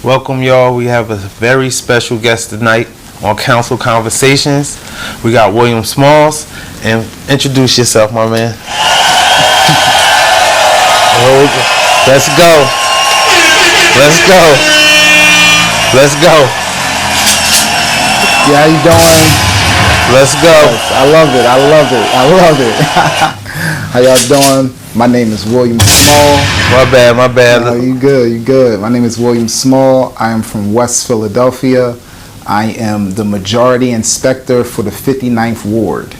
Welcome, y'all. We have a very special guest tonight on Council Conversations. We got William Smalls. And introduce yourself, my man. Let's go. Let's go. Let's go. Yeah, how you doing? Let's go. Yes, I love it. I love it. I love it. How y'all doing? My name is William Small. My bad. No, you good. You good. My name is William Small. I am from West Philadelphia. I am the majority inspector for the 59th Ward.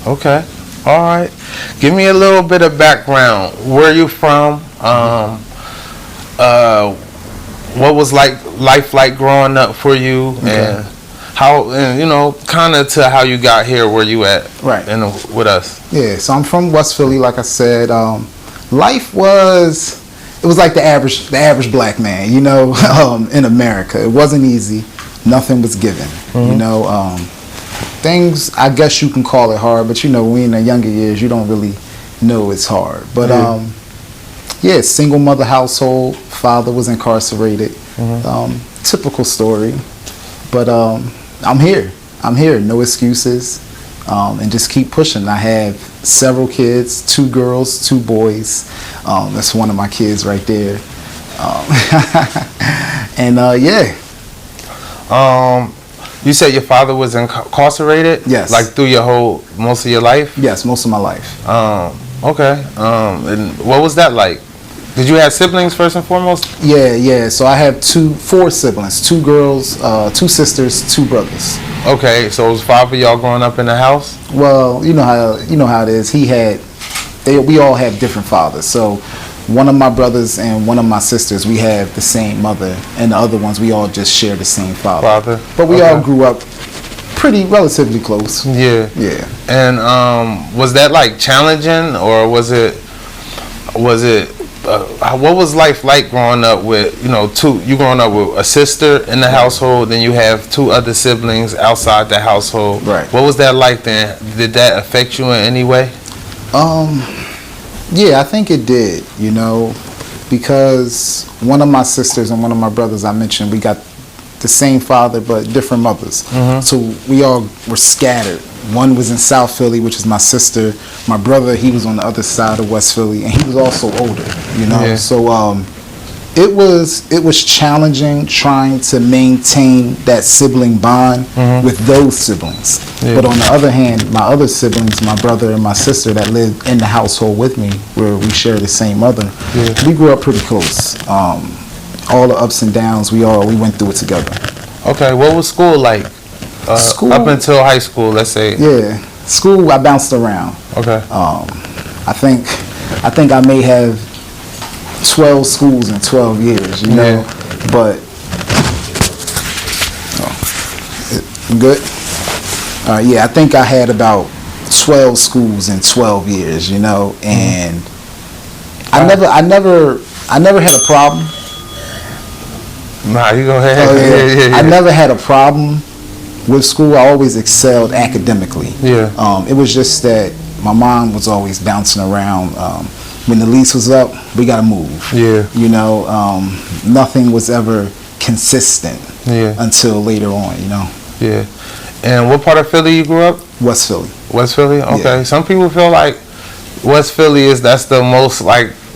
Okay. All right. Give me a little bit of background. Where are you from? What was life like growing up for you? Okay. And how, and kind of to how you got here, where you at, Right, with us. Yeah, so I'm from West Philly. Like I said, life was like the average black man, in America. It wasn't easy. Nothing was given. Things, I guess you can call it hard, but when in the younger years, you don't really know it's hard. But single mother household. Father was incarcerated. Typical story. But I'm here. No excuses. And just keep pushing. I have several kids, 2 girls, 2 boys. That's one of my kids right there. You said your father was incarcerated? Yes. Like through most of your life? Yes, most of my life. Okay. And what was that like? Did you have siblings first and foremost? Yeah. So I have 4 siblings, 2 girls, 2 sisters, 2 brothers. Okay, so it was 5 of y'all growing up in the house? Well, you know how it is. We all have different fathers. So one of my brothers and one of my sisters, we have the same mother, and the other ones we all just share the same father. But we all grew up relatively close. Yeah. And was that like challenging, or was it what was life like growing up with you growing up with a sister in the household, then you have 2 other siblings outside the household? Right. What was that like then? Did that affect you in any way? Yeah, I think it did, because one of my sisters and one of my brothers, I mentioned, we got the same father but different mothers. So we all were scattered. One was in South Philly, which is my sister. My brother, he was on the other side of West Philly, and he was also older, Yeah. So it was challenging trying to maintain that sibling bond with those siblings. Yeah. But on the other hand, my other siblings, my brother and my sister that lived in the household with me, where we share the same mother, we grew up pretty close. All the ups and downs, we went through it together. Okay, what was school like? School, up until high school, let's say. Yeah, school, I bounced around. Okay. I think I may have 12 schools in 12 years, Yeah. But good. I think I had about 12 schools in 12 years, and I never had a problem. Nah, you go ahead. I never had a problem with school. I always excelled academically. Yeah. It was just that my mom was always bouncing around. When the lease was up, we got to move. Yeah. Nothing was ever consistent. Yeah. Until later on. Yeah. And what part of Philly you grew up? West Philly. West Philly. Okay. Yeah. Some people feel like West Philly that's the most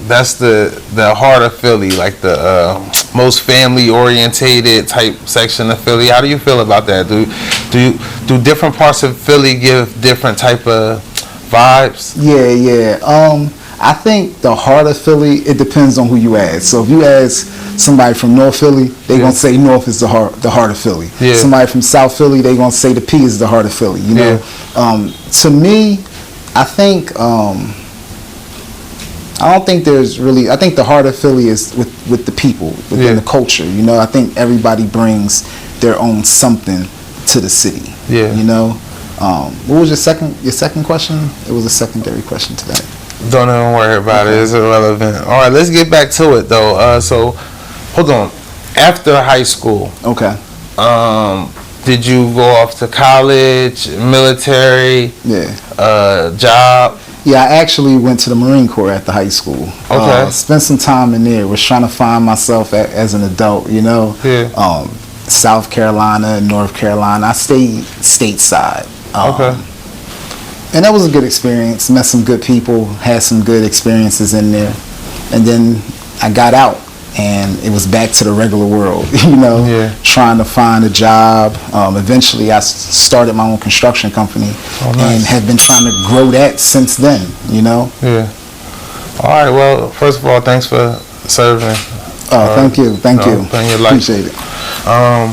that's the heart of Philly, like the most family orientated type section of Philly. How do you feel about that? Do different parts of Philly give different type of vibes? Yeah. I think the heart of Philly, it depends on who you ask. So if you ask somebody from North Philly, they're gonna say North is the heart of Philly. Yeah. Somebody from South Philly, they're gonna say the P is the heart of Philly. Yeah. To me, I think I don't think there's really. I think the heart of Philly is with the people, within the culture. I think everybody brings their own something to the city. Yeah. What was your second question? It was a secondary question to that. Don't even worry about it. It's irrelevant. All right, let's get back to it though. So, hold on. After high school, okay. Did you go off to college, military? Yeah. Job? Yeah, I actually went to the Marine Corps at the high school. Okay. Spent some time in there. Was trying to find myself as an adult, you know. Yeah. South Carolina, North Carolina. I stayed stateside. Okay. And that was a good experience. Met some good people. Had some good experiences in there. And then I got out, and it was back to the regular world, you know. Yeah. Trying to find a job. Eventually, I started my own construction company, and have been trying to grow that since then, you know. Yeah. All right. Well, first of all, thanks for serving. Thank you. Thank you. Playing your life. Appreciate it. All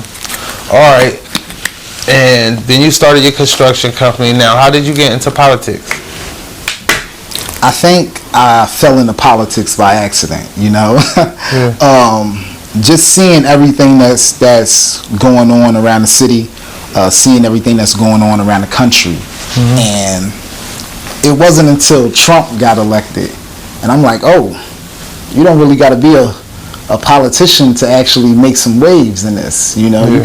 right. And then you started your construction company. Now, how did you get into politics? I think I fell into politics by accident, you know. Yeah. Just seeing everything that's going on around the city, seeing everything that's going on around the country. And it wasn't until Trump got elected, and I'm like, oh, you don't really got to be a politician to actually make some waves in this, you know. Yeah.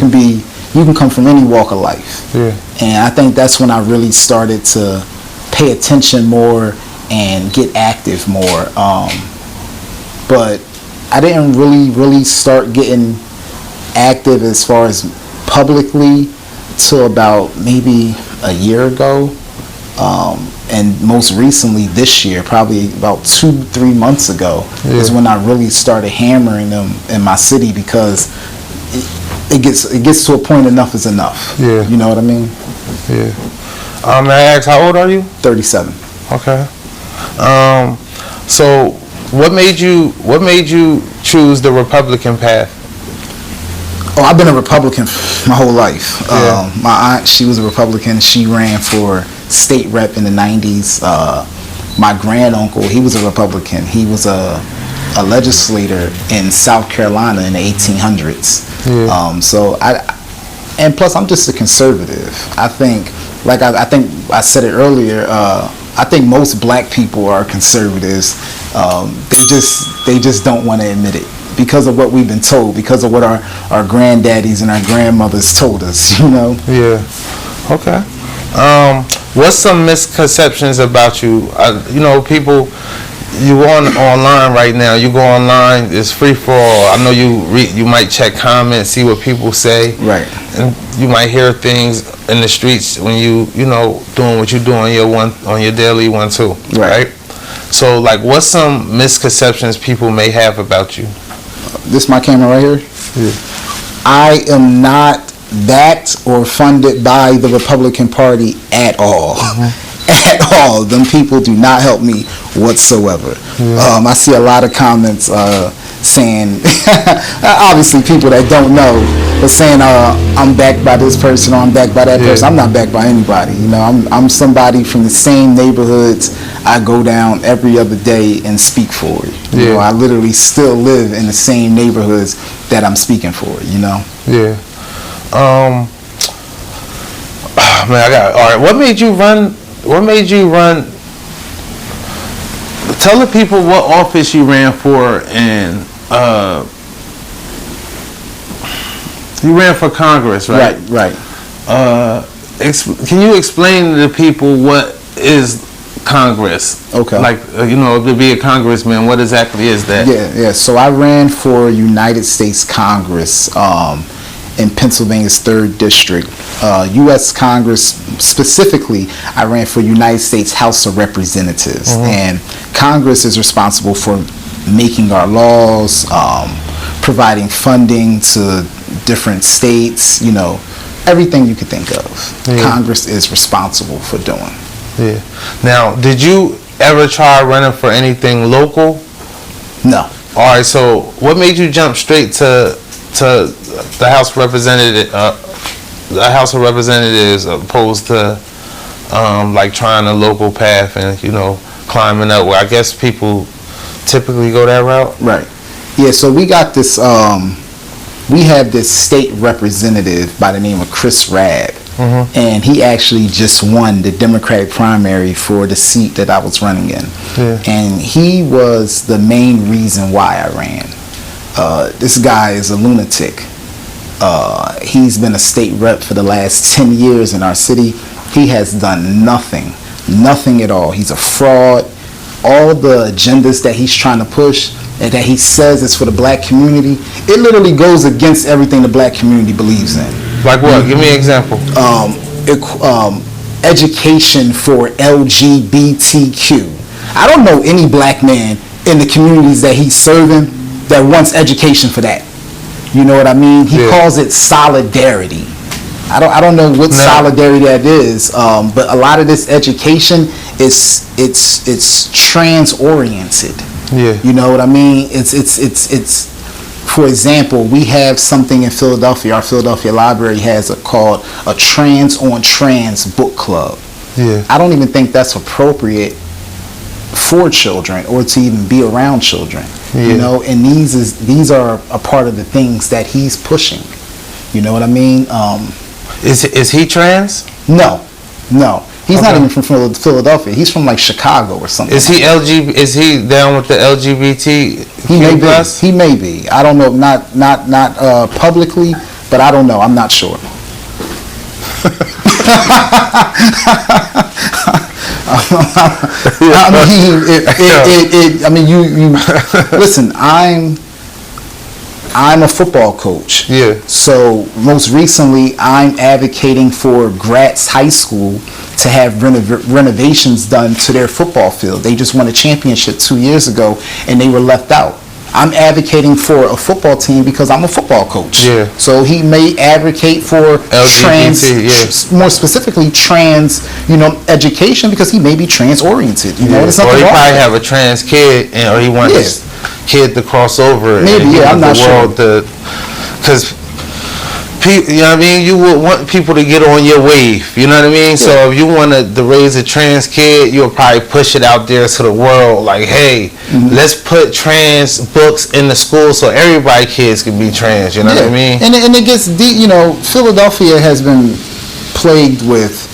You can come from any walk of life. Yeah. And I think that's when I really started to pay attention more and get active more. But I didn't really start getting active as far as publicly till about maybe a year ago. And most recently this year, probably about 2-3 months ago, is when I really started hammering them in my city, because it gets to a point enough is enough. Yeah. You know what I mean? Yeah. May I ask, how old are you? 37. Okay. So what made you choose the Republican path? Oh, I've been a Republican my whole life. Yeah. My aunt, she was a Republican. She ran for state rep in the 90s. My granduncle, he was a Republican. He was a legislator in South Carolina in the 1800s. Yeah. And plus I'm just a conservative. I think, like I think I said it earlier, I think most black people are conservatives. They just don't want to admit it, because of what we've been told, because of what our granddaddies and our grandmothers told us, you know? Yeah. Okay. What's some misconceptions about you? You know, people, you online right now. You go online, it's free for all. I know you might check comments, see what people say. Right. And you might hear things in the streets when you know, doing what you do on your daily one too. Right. So, like, what's some misconceptions people may have about you? This is my camera right here. Yeah. I am not backed or funded by the Republican Party at all. At all. Them people do not help me whatsoever. Yeah. I see a lot of comments saying, obviously people that don't know, but saying I'm backed by this person or I'm backed by that person. I'm not backed by anybody. You know, I'm somebody from the same neighborhoods I go down every other day and speak for. You know, I literally still live in the same neighborhoods that I'm speaking for, you know? Yeah. Man, all right. What made you run? Tell the people what office you ran for, and you ran for Congress, right? Right. Can you explain to the people what is Congress? Okay. Like, you know, to be a congressman, what exactly is that? Yeah. So I ran for United States Congress in Pennsylvania's 3rd District. U.S. Congress, specifically, I ran for United States House of Representatives. And Congress is responsible for making our laws, providing funding to different states, you know, everything you could think of. Congress is responsible for doing. Yeah. Now, did you ever try running for anything local? No. All right. So, what made you jump straight to the House of Representatives, opposed to like trying a local path and, you know, climbing up? Where I guess people typically go that route. Right. Yeah. So we got this. We have this state representative by the name of Chris Rabb. And he actually just won the Democratic primary for the seat that I was running in. And he was the main reason why I ran. This guy is a lunatic. He's been a state rep for the last 10 years in our city. He has done nothing Nothing at all. He's a fraud. All the agendas that he's trying to push and that he says is for the black community, it literally goes against everything the black community believes in. Like what? Give me an example. Education for LGBTQ. I don't know any black man in the communities that he's serving that wants education for that. You know what I mean? He calls it solidarity. I don't know what solidarity that is, but a lot of this education it's trans oriented. Yeah. You know what I mean? It's for example, we have something in Philadelphia. Our Philadelphia library has called a Trans on Trans book club. Yeah. I don't even think that's appropriate for children or to even be around children. Yeah. You know, and these are a part of the things that he's pushing. You know what I mean? Is he trans? No. He's not even from Philadelphia. He's from like Chicago or something. Is he Is he down with the LGBT? He may be. I don't know. Not publicly, but I don't know. I'm not sure. I mean, you listen. I'm a football coach. Yeah. So most recently, I'm advocating for Gratz High School to have renovations done to their football field. They just won a championship 2 years ago, and they were left out. I'm advocating for a football team because I'm a football coach. Yeah. So he may advocate for LGBT, more specifically trans, education because he may be trans oriented. You know, there's or nothing he wrong probably with have a trans kid, or he wants his kid to cross over. Maybe, and I'm not sure. Because you know what I mean? You would want people to get on your wave. You know what I mean? Yeah. So if you want to raise a trans kid, you'll probably push it out there to the world. Like, hey, let's put trans books in the school so everybody kids can be trans. You know what I mean? And it gets deep. You know, Philadelphia has been plagued with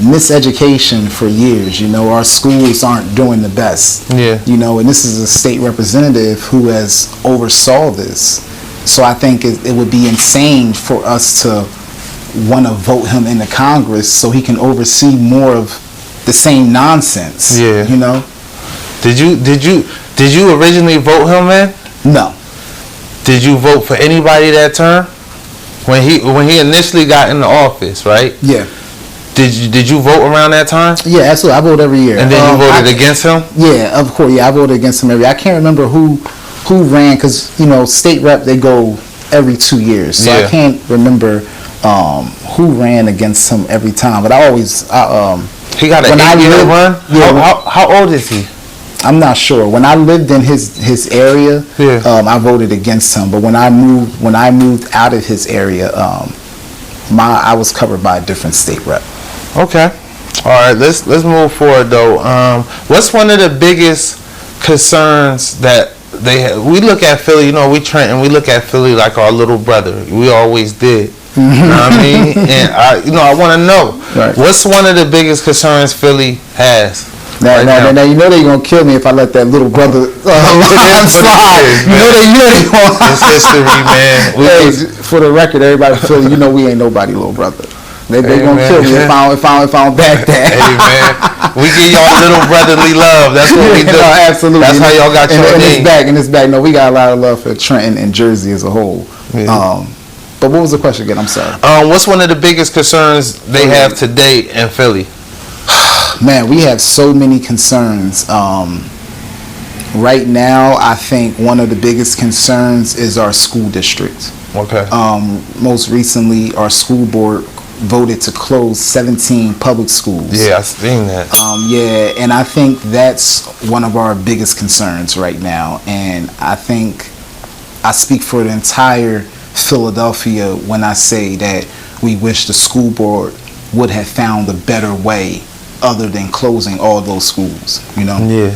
miseducation for years. You know, our schools aren't doing the best. Yeah. You know, and this is a state representative who has oversaw this. So I think it would be insane for us to want to vote him into Congress so he can oversee more of the same nonsense. Yeah. You know. Did you originally vote him in? No. Did you vote for anybody that term? When he initially got in the office, right? Yeah. Did you vote around that time? Yeah, absolutely. I vote every year. And then you voted against him? Yeah, of course. Yeah, I voted against him every year. I can't remember who ran because state rep they go every 2 years, so I can't remember who ran against him every time. But I always he got an 8-year run. Yeah, how old is he? I'm not sure. When I lived in his area, I voted against him. But when I moved out of his area, I was covered by a different state rep. Okay. All right. Let's move forward though. What's one of the biggest concerns that they have? We look at Philly. We Trenton. We look at Philly like our little brother. We always did. You know what I mean? And I want to know what's one of the biggest concerns Philly has. Now, you know they're gonna kill me if I let that little brother line slide. You know they gonna. It's history, man. Hey, for the record, everybody feel we ain't nobody little brother. They gonna kill me if I don't back that. Hey man, we give y'all little brotherly love. That's what we do. No, absolutely. That's how y'all got your name. And it's back. No, we got a lot of love for Trenton and Jersey as a whole. Yeah. But what was the question again? I'm sorry. What's one of the biggest concerns they have today in Philly? Man, we have so many concerns. Right now, I think one of the biggest concerns is our school district. Okay. Most recently, our school board voted to close 17 public schools. Yeah, I've seen that. And I think that's one of our biggest concerns right now. And I think I speak for the entire Philadelphia when I say that we wish the school board would have found a better way other than closing all those schools, Yeah.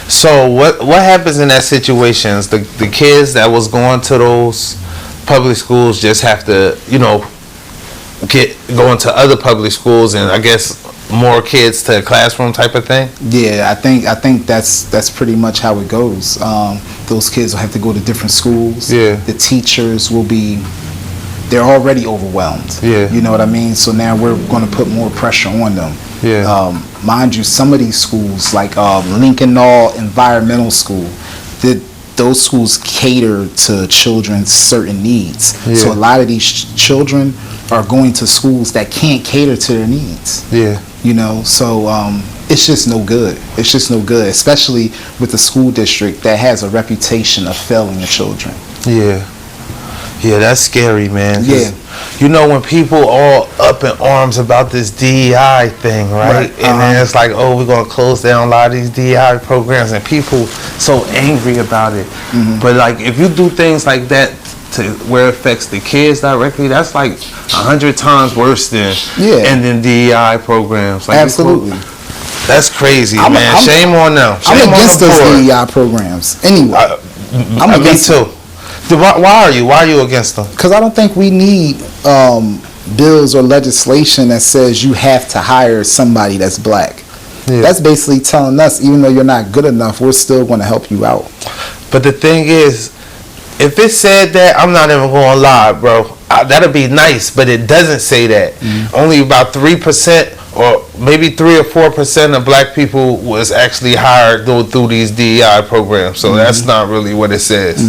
So what happens in that situation? The kids that was going to those public schools just have to, go into other public schools, and I guess more kids to a classroom type of thing. Yeah, I think that's pretty much how it goes. Those kids will have to go to different schools. Yeah. The teachers they're already overwhelmed. Yeah. You know what I mean? So now we're going to put more pressure on them. Yeah. Mind you, some of these schools, like Lincoln Hall Environmental School, those schools cater to children's certain needs. Yeah. So a lot of these children are going to schools that can't cater to their needs. Yeah. You know, so it's just no good. It's just no good, especially with the school district that has a reputation of failing the children. Yeah. Yeah, that's scary, man. Yeah. You know, when people all up in arms about this DEI thing, right? And then it's like, oh, we're going to close down a lot of these DEI programs, and people so angry about it. But like, if you do things like that to where it affects the kids directly, that's like 100 times worse than ending DEI programs. Like, absolutely. That's crazy, man. Shame on them. I'm against those DEI programs. Anyway, I'm against me too. Why are you against them? Because I don't think we need bills or legislation that says you have to hire somebody that's black. Yeah. That's basically telling us, even though you're not good enough, we're still going to help you out. But the thing is, if it said that, I'm not even going to lie, bro. That'd be nice, but it doesn't say that. Only about 3% or maybe 3 or 4% of black people was actually hired through these DEI programs. So that's not really what it says.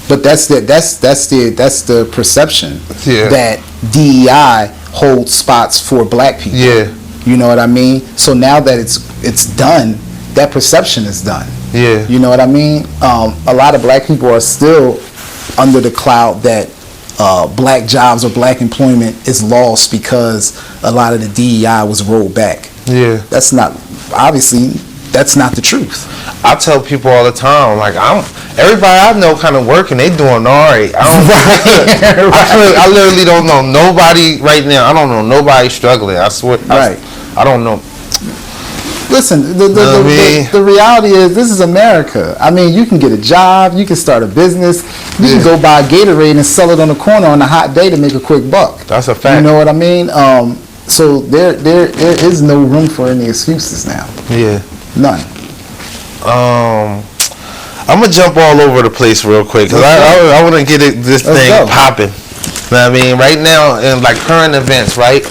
But that's the perception that DEI holds spots for black people. Yeah. You know what I mean? So now that it's done, that perception is done. Yeah. You know what I mean? A lot of black people are still under the cloud that black jobs or black employment is lost because a lot of the DEI was rolled back. Yeah. That's not the truth. I tell people all the time, like, everybody I know kind of working, they doing all right. I literally don't know nobody right now. I don't know nobody struggling. I swear. I don't know. Listen, the reality is this is America. I mean, you can get a job, you can start a business, you can go buy Gatorade and sell it on the corner on a hot day to make a quick buck. That's a fact. You know what I mean? So there is no room for any excuses now. Yeah. None. I'm gonna jump all over the place real quick because I want to get this thing popping. You know what I mean? Right now, in like current events, right?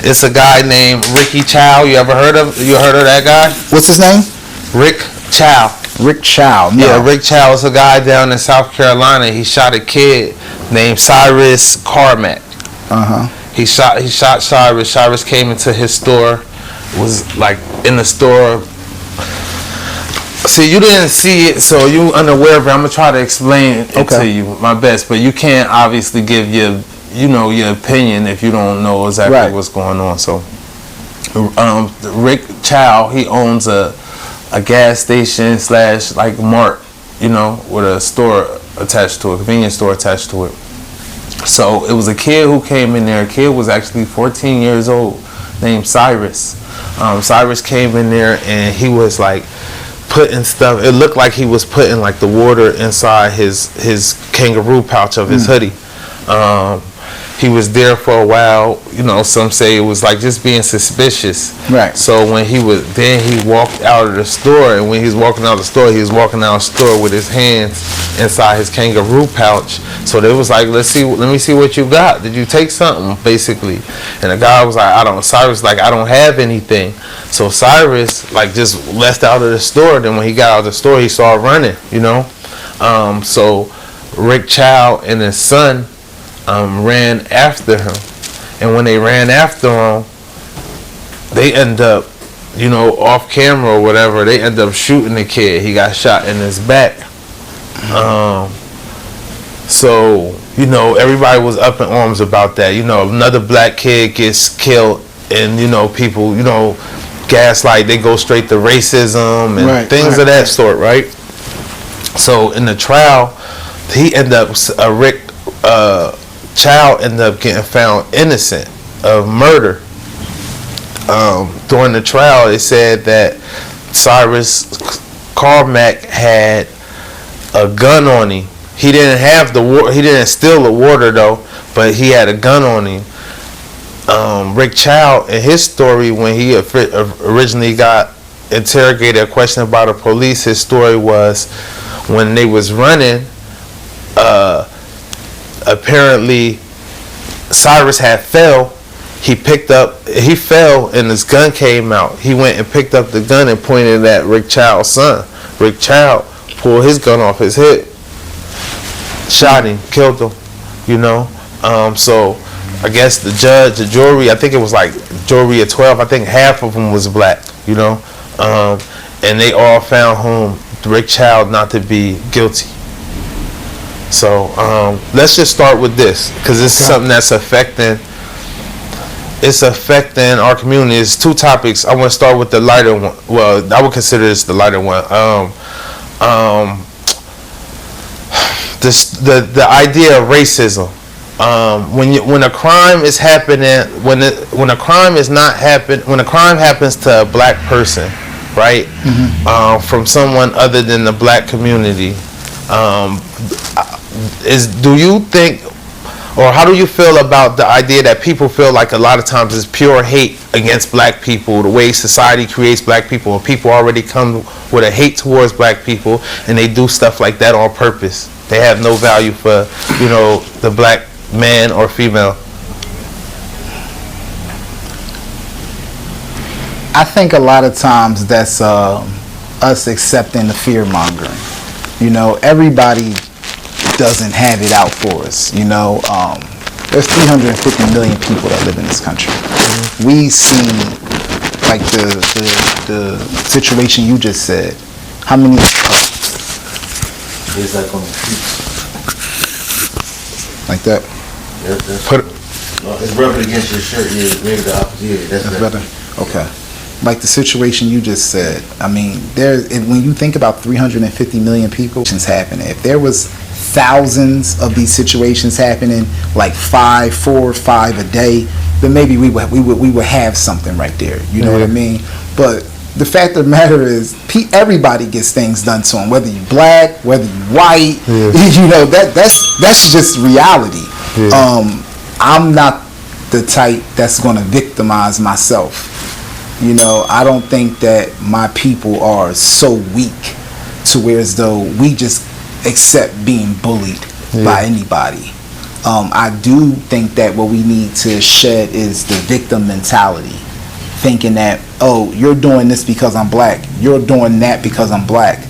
It's a guy named Ricky Chow. You heard of that guy? What's his name? Rick Chow. Rick Chow. No. Yeah, Rick Chow is a guy down in South Carolina. He shot a kid named Cyrus Carmack. He shot Cyrus. Cyrus came into his store, was like in the store. See, you didn't see it, so you unaware of it. I'm gonna try to explain it to you my best, but you can't obviously give your opinion if you don't know exactly what's going on. So, Rick Chow, he owns a gas station / like mart, with a store attached to it, convenience store attached to it. So it was a kid who came in there. A kid was actually 14 years old, named Cyrus. Cyrus came in there and he was like putting stuff. It looked like he was putting like the water inside his kangaroo pouch of his hoodie. He was there for a while. Some say it was like just being suspicious. Right. So when he walked out of the store, and when he was walking out of the store, he was walking out of the store with his hands inside his kangaroo pouch. So they was like, let me see what you got. Did you take something, basically? And the guy was like, Cyrus like, I don't have anything. So Cyrus like just left out of the store. Then when he got out of the store, he started running, So Rick Chow and his son ran after him. And when they ran after him, they end up, off camera or whatever, they end up shooting the kid. He got shot in his back. So, everybody was up in arms about that. Another black kid gets killed and, people, gaslight, they go straight to racism and things of that sort, right? So in the trial, he ended up, Rick Chow ended up getting found innocent of murder. During the trial, they said that Cyrus Carmack had a gun on him. He didn't have he didn't steal the water though, but he had a gun on him. Rick Chow, in his story, when he originally got interrogated, questioned by the police, his story was when they was running, apparently Cyrus had fell he fell and his gun came out. He went and picked up the gun and pointed it at Rick Child's son. Rick Child pulled his gun off his hip, shot him, killed him, you know. So I guess the jury, I think it was like jury of 12, I think half of them was black, you know. And they all found Rick Child not to be guilty. So let's just start with this, because it's something that's affecting our community. It's two topics. I want to start with the lighter one. Well, I would consider this the lighter one. The idea of racism. When a crime is happening, when a crime happens to a black person, right? From someone other than the black community, do you think, or how do you feel about the idea that people feel like a lot of times it's pure hate against black people, the way society creates black people, and people already come with a hate towards black people, and they do stuff like that on purpose? They have no value for, you know, the black man or female. I think a lot of times that's us accepting the fear mongering. You know, everybody doesn't have it out for us. You know, there's 350 million people that live in this country. We see, like the situation you just said. How many? It's like on the streets. Like that. It's rubbing against your shirt. Yeah, maybe the opposite. Yeah, that's better. Okay. Like the situation you just said. I mean, when you think about 350 million people, it's happening. If there was thousands of these situations happening, like 4 or 5 a day, then maybe we would have something right there. You know what I mean? But the fact of the matter is, everybody gets things done to them, whether you black, whether you white. You know, that's just reality. I'm not the type that's going to victimize myself. You know, I don't think that my people are so weak to where as though we just accept being bullied by anybody. I do think that what we need to shed is the victim mentality. Thinking that, oh, you're doing this because I'm black, you're doing that because I'm black.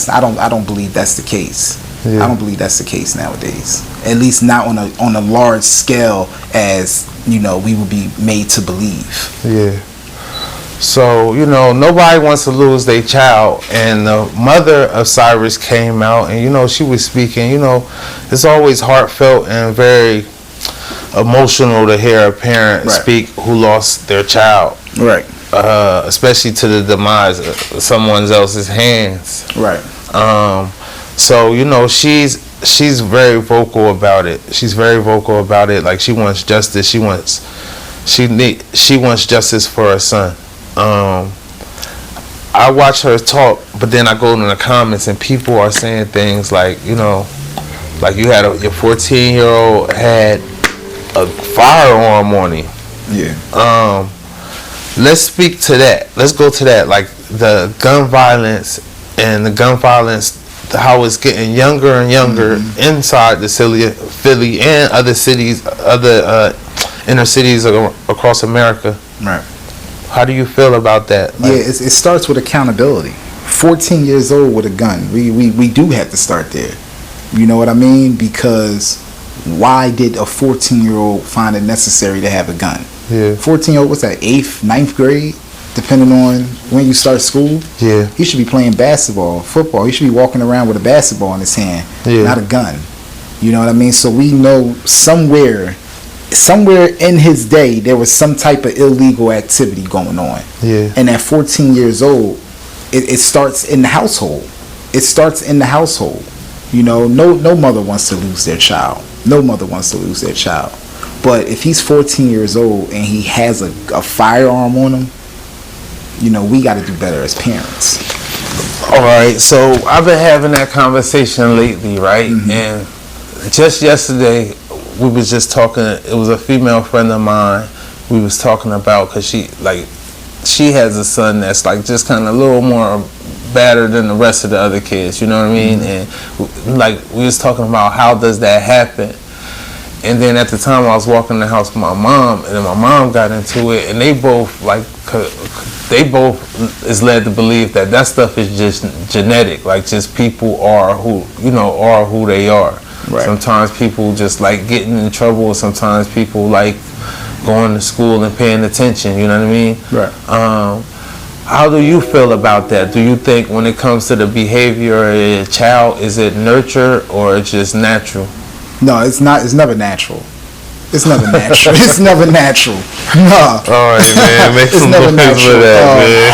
I don't believe that's the case. I don't believe that's the case nowadays. At least not on a large scale as, you know, we would be made to believe. So, you know, nobody wants to lose their child, and the mother of Cyrus came out, and, you know, she was speaking. You know, it's always heartfelt and very emotional to hear a parent speak who lost their child, especially to the demise of someone else's hands. So, you know, she's very vocal about it. Like, she wants justice. She wants justice for her son. I watch her talk, but then I go in the comments and people are saying things like, you know, like you had your 14-year-old had a firearm on him. Let's speak to that. Let's go to that. Like the gun violence, how it's getting younger and younger inside the Philly and other cities, inner cities across America. How do you feel about that? Like, it starts with accountability. 14 years old with a gun. We do have to start there. You know what I mean? Because why did a 14-year-old find it necessary to have a gun? 14-year-old, what's that, 8th, 9th grade? Depending on when you start school. He should be playing basketball, football. He should be walking around with a basketball in his hand, not a gun. You know what I mean? So we know somewhere in his day there was some type of illegal activity going on. And at 14 years old, it starts in the household. You know, no mother wants to lose their child. But if he's 14 years old and he has a firearm on him, you know, we got to do better as parents. All right, so I've been having that conversation lately, right? And just yesterday, we was just talking. It was a female friend of mine. We was talking about, because she has a son that's like just kind of a little more better than the rest of the other kids. You know what I mean? And like we was talking about how does that happen? And then at the time I was walking in the house with my mom, and then my mom got into it, and they both is led to believe that stuff is just genetic, like just people are who they are. Right. Sometimes people just like getting in trouble, sometimes people like going to school and paying attention, you know what I mean? Right. How do you feel about that? Do you think when it comes to the behavior of a child, is it nurture or it's just natural? No, it's not. It's never natural. It's never natural. It's never natural. No. All right, man. Make some never noise for natural. that, man.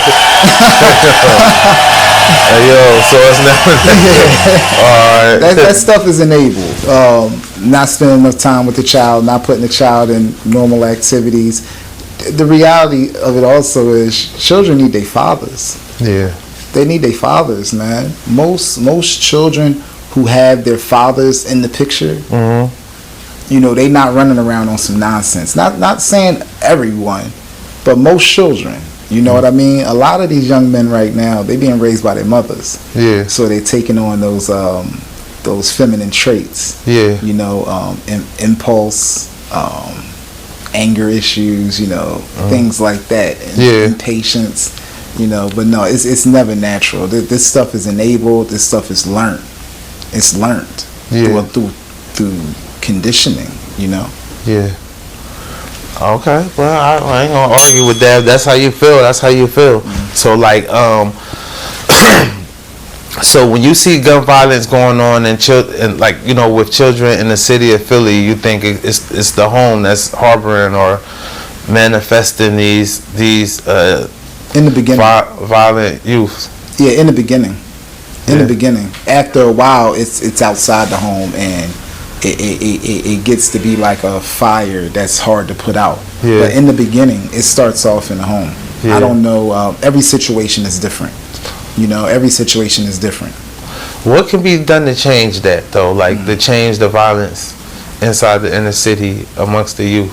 Yo, so it's never natural. All right. That stuff is enabled. Not spending enough time with the child, not putting the child in normal activities. The reality of it also is children need their fathers. Yeah. They need their fathers, man. Most children who have their fathers in the picture, you know, they not running around on some nonsense. Not saying everyone, but most children. You know what I mean? A lot of these young men right now, they being raised by their mothers. Yeah. So they're taking on those feminine traits. Yeah. You know, impulse, anger issues. You know, things like that. And impatience. You know, but no, it's never natural. This stuff is enabled. This stuff is learned. It's learned through conditioning. You know. Yeah. Okay. Well, I ain't gonna argue with that. That's how you feel. That's how you feel. So like, so when you see gun violence going on and like, you know, with children in the city of Philly, you think it's the home that's harboring or manifesting these in the beginning violent youth. Yeah, in the beginning. In the beginning. After a while, it's outside the home, and it gets to be like a fire that's hard to put out. Yeah. But in the beginning, it starts off in the home. Yeah. I don't know. Every situation is different. You know, every situation is different. What can be done to change that, though? Like, to change the violence inside the inner city amongst the youth?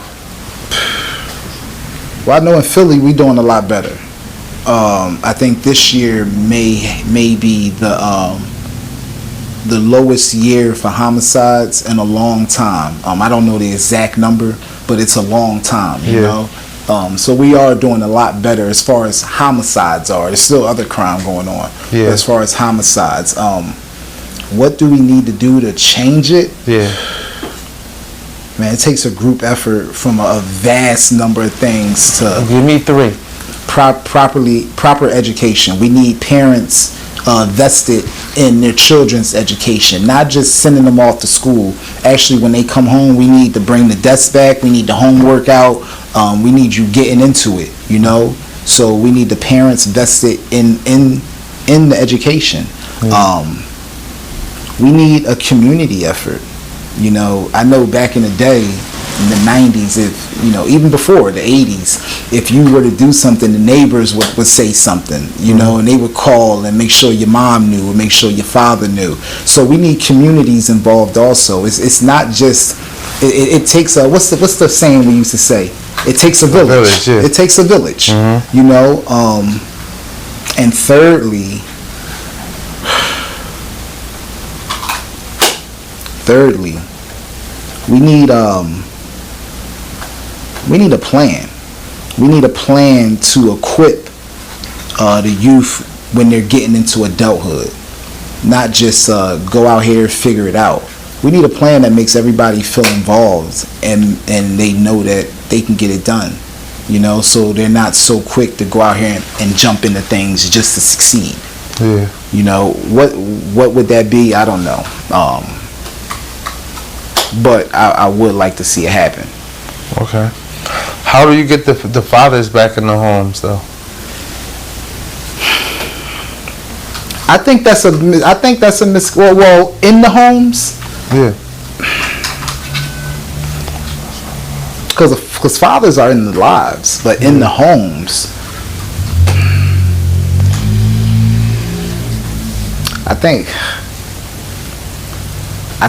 Well, I know in Philly, we're doing a lot better. I think this year may be the lowest year for homicides in a long time. I don't know the exact number, but it's a long time, you know. So we are doing a lot better as far as homicides are. There's still other crime going on. Yeah. But as far as homicides, what do we need to do to change it? Yeah. Man, it takes a group effort from a vast number of things to... Give me three. Proper education. We need parents vested in their children's education, not just sending them off to school. Actually, when they come home, we need to bring the desk back. We need the homework out. We need you getting into it, you know. So we need the parents vested in the education. We need a community effort. You know, I know back in the day, in the 90s, if, you know, even before the 80s, if you were to do something, the neighbors would say something, you know, and they would call and make sure your mom knew and make sure your father knew. So we need communities involved also. It's not just, it takes a, what's the saying we used to say? It takes a village. It takes a village, you know. And thirdly, we need a plan. We need a plan to equip the youth when they're getting into adulthood. Not just go out here and figure it out. We need a plan that makes everybody feel involved and they know that they can get it done. You know, so they're not so quick to go out here and jump into things just to succeed. Yeah. You know, what would that be? I don't know. But I would like to see it happen. Okay. How do you get the fathers back in the homes, though? I think that's a well, in the homes. Yeah. Because fathers are in the lives, but in the homes, I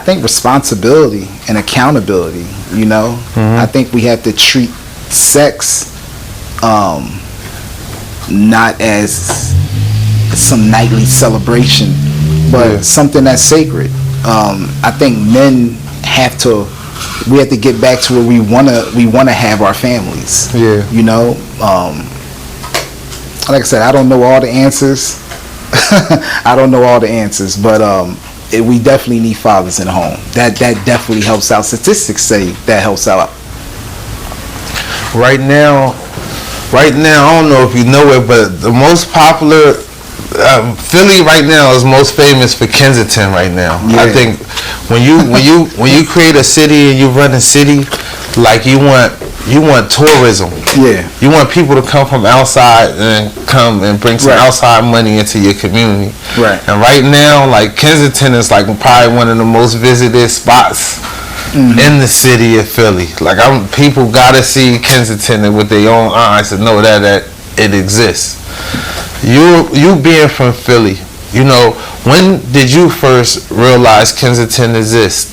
think responsibility and accountability, you know. I think we have to treat sex not as some nightly celebration, but something that's sacred. I think men have to we have to get back to where we wanna have our families. Yeah. You know, like I said, I don't know all the answers. I don't know all the answers, but we definitely need fathers in the home. That definitely helps out. Statistics say that helps out. Right now, I don't know if you know it, but the most popular Philly right now is most famous for Kensington right now. Yeah. I think when you create a city and you run a city, like you want tourism. Yeah. You want people to come from outside and come and bring some Right. outside money into your community. Right. And right now, like Kensington is like probably one of the most visited spots in the city of Philly. Like people gotta see Kensington with their own eyes to know that it exists. You being from Philly, you know, when did you first realize Kensington exists?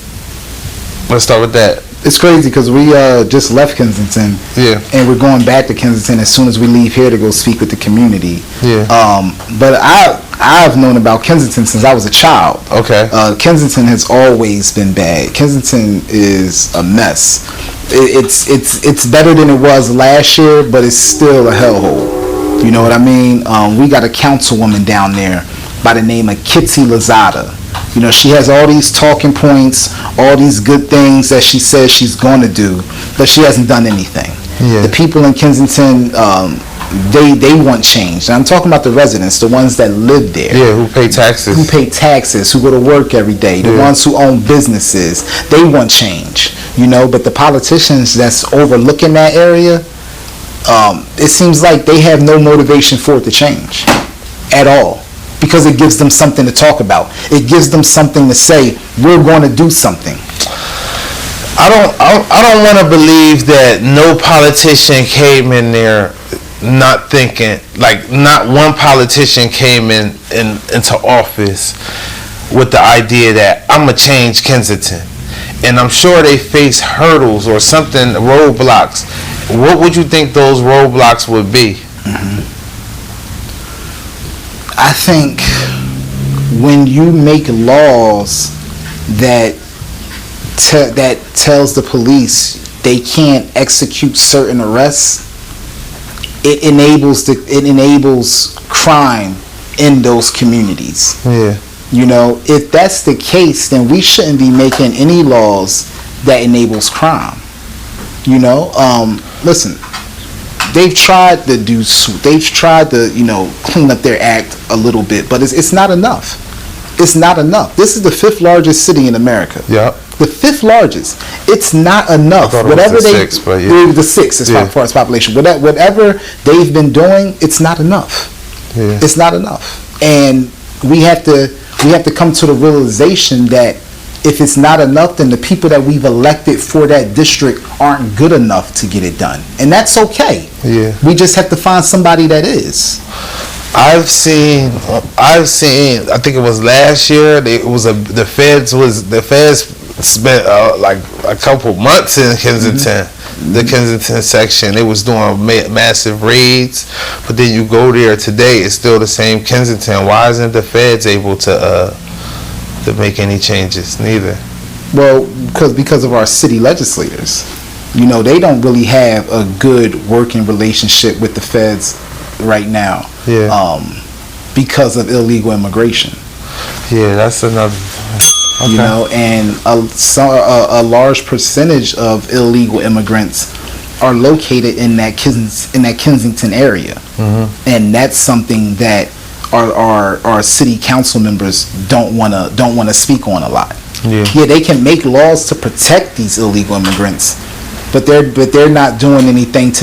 Let's start with that. It's crazy because we just left Kensington. Yeah. And we're going back to Kensington as soon as we leave here to go speak with the community. Yeah. But I've known about Kensington since I was a child. Okay. Kensington has always been bad. Kensington is a mess. It's better than it was last year, but it's still a hellhole. You know what I mean? We got a councilwoman down there by the name of Kitty Lozada. You know, she has all these talking points, all these good things that she says she's going to do, but she hasn't done anything. Yeah. The people in Kensington, they want change. And I'm talking about the residents, the ones that live there. Yeah, who pay taxes. Who pay taxes, who go to work every day, the ones who own businesses. They want change, you know, but the politicians that's overlooking that area, it seems like they have no motivation for it to change at all. Because it gives them something to talk about. It gives them something to say, we're going to do something. I don't want to believe that no politician came in there not thinking, like not one politician came into office with the idea that I'm going to change Kensington. And I'm sure they face hurdles or something, roadblocks. What would you think those roadblocks would be? I think when you make laws that tells the police they can't execute certain arrests, it enables crime in those communities. Yeah. You know, if that's the case, then we shouldn't be making any laws that enables crime. You know, listen. They've tried to clean up their act a little bit, but it's not enough. It's not enough. This is the 5th largest city in America. Yeah. The 5th largest. It's not enough. Whatever the 6th, but yeah. The 6th as far as population. Whatever they've been doing, it's not enough. Yeah. It's not enough. And we have to come to the realization that if it's not enough, then the people that we've elected for that district aren't good enough to get it done. And that's okay. Yeah. We just have to find somebody that is. I've seen. I think it was last year. The feds spent like a couple months in Kensington, the Kensington section. It was doing massive raids, but then you go there today, it's still the same Kensington. Why isn't the feds able to make any changes? Neither. Well, because of our city legislators. You know, they don't really have a good working relationship with the feds right now. Yeah. Because of illegal immigration. Yeah, that's another. Okay. You know, and a large percentage of illegal immigrants are located in that Kensington area, and that's something that our city council members don't want to speak on a lot. Yeah, they can make laws to protect these illegal immigrants, but they're not doing anything to